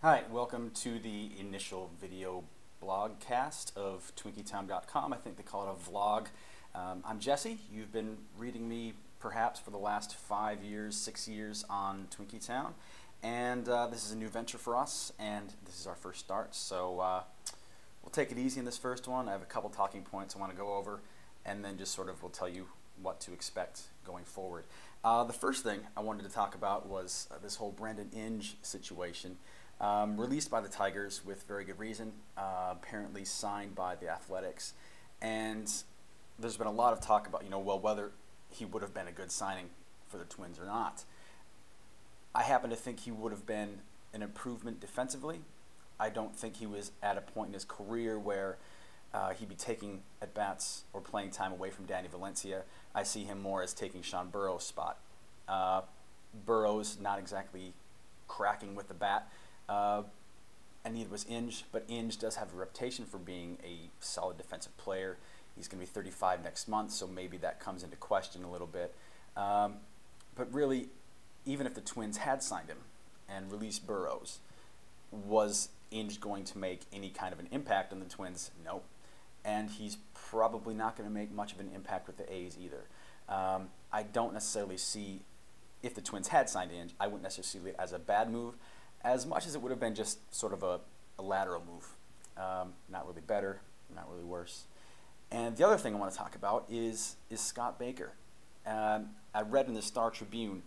Hi, welcome to the initial video blogcast of TwinkieTown.com. I think they call it a vlog. I'm Jesse. You've been reading me perhaps for the last 5 years, 6 years on TwinkieTown. And this is a new venture for us, and this is our first start. So we'll take it easy in this first one. I have a couple talking points I want to go over, and then just sort of will tell you what to expect going forward. The first thing I wanted to talk about was this whole Brandon Inge situation. Released by the Tigers with very good reason, apparently signed by the Athletics, and there's been a lot of talk about, well, whether he would have been a good signing for the Twins or not. I happen to think he would have been an improvement defensively. I don't think he was at a point in his career where he'd be taking at-bats or playing time away from Danny Valencia. I see him more as taking Sean Burroughs' spot. Burroughs not exactly cracking with the bat. And neither was Inge, but Inge does have a reputation for being a solid defensive player. He's going to be 35 next month, so maybe that comes into question a little bit. But really, even if the Twins had signed him and released Burroughs, was Inge going to make any kind of an impact on the Twins? No. And he's probably not going to make much of an impact with the A's either. I don't necessarily see, if the Twins had signed Inge, I wouldn't necessarily see it as a bad move, as much as it would have been just sort of a lateral move. Not really better, not really worse. And the other thing I want to talk about is Scott Baker. I read in the Star Tribune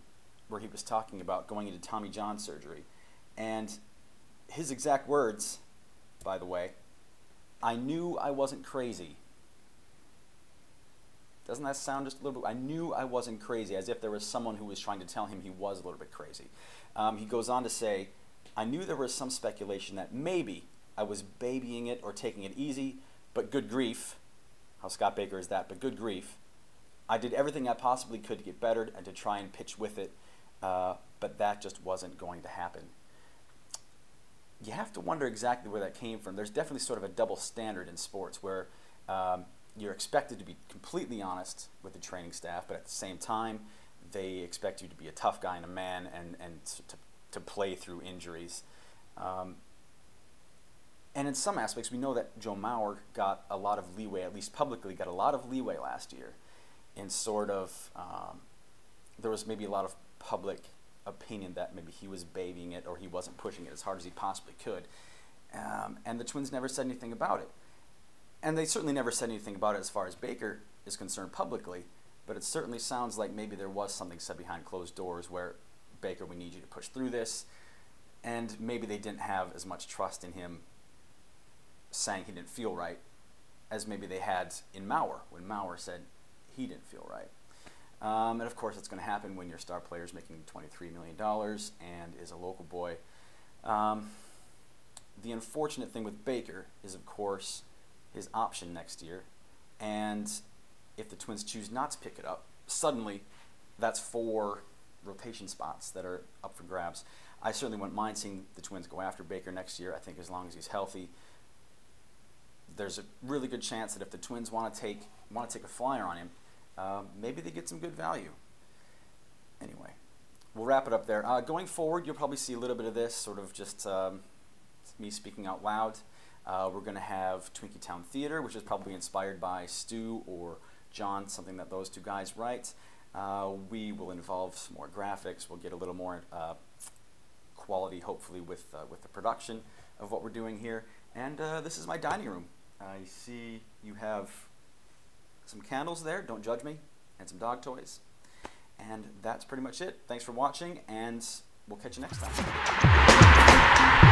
where he was talking about going into Tommy John surgery. And his exact words, by the way, "I knew I wasn't crazy." Doesn't that sound just a little bit? I knew I wasn't crazy, as if there was someone who was trying to tell him he was a little bit crazy. He goes on to say, "I knew there was some speculation that maybe I was babying it or taking it easy, but good grief," how Scott Baker is that, but good grief, "I did everything I possibly could to get better and to try and pitch with it, but that just wasn't going to happen." You have to wonder exactly where that came from. There's definitely sort of a double standard in sports where you're expected to be completely honest with the training staff, but at the same time, they expect you to be a tough guy and a man and to play through injuries. And in some aspects, we know that Joe Mauer got a lot of leeway, at least publicly, got a lot of leeway last year in sort of, there was maybe a lot of public opinion that maybe he was babying it or he wasn't pushing it as hard as he possibly could. And the Twins never said anything about it. And they certainly never said anything about it as far as Baker is concerned publicly, but it certainly sounds like maybe there was something said behind closed doors where, "Baker, we need you to push through this," and maybe they didn't have as much trust in him saying he didn't feel right as maybe they had in Mauer, when Mauer said he didn't feel right. And of course it's going to happen when your star player is making $23 million and is a local boy. The unfortunate thing with Baker is, of course, his option next year, and if the Twins choose not to pick it up, suddenly that's 4 rotation spots that are up for grabs. I certainly wouldn't mind seeing the Twins go after Baker next year. I think as long as he's healthy, there's a really good chance that if the Twins want to take a flyer on him, maybe they get some good value. Anyway, we'll wrap it up there. Going forward, you'll probably see a little bit of this, sort of just me speaking out loud. We're going to have TwinkieTown Theater, which is probably inspired by Stu or John, something that those 2 guys write. We will involve some more graphics. We'll get a little more quality, hopefully, with the production of what we're doing here. And this is my dining room. I see you have some candles there, don't judge me, and some dog toys. And that's pretty much it. Thanks for watching, and we'll catch you next time.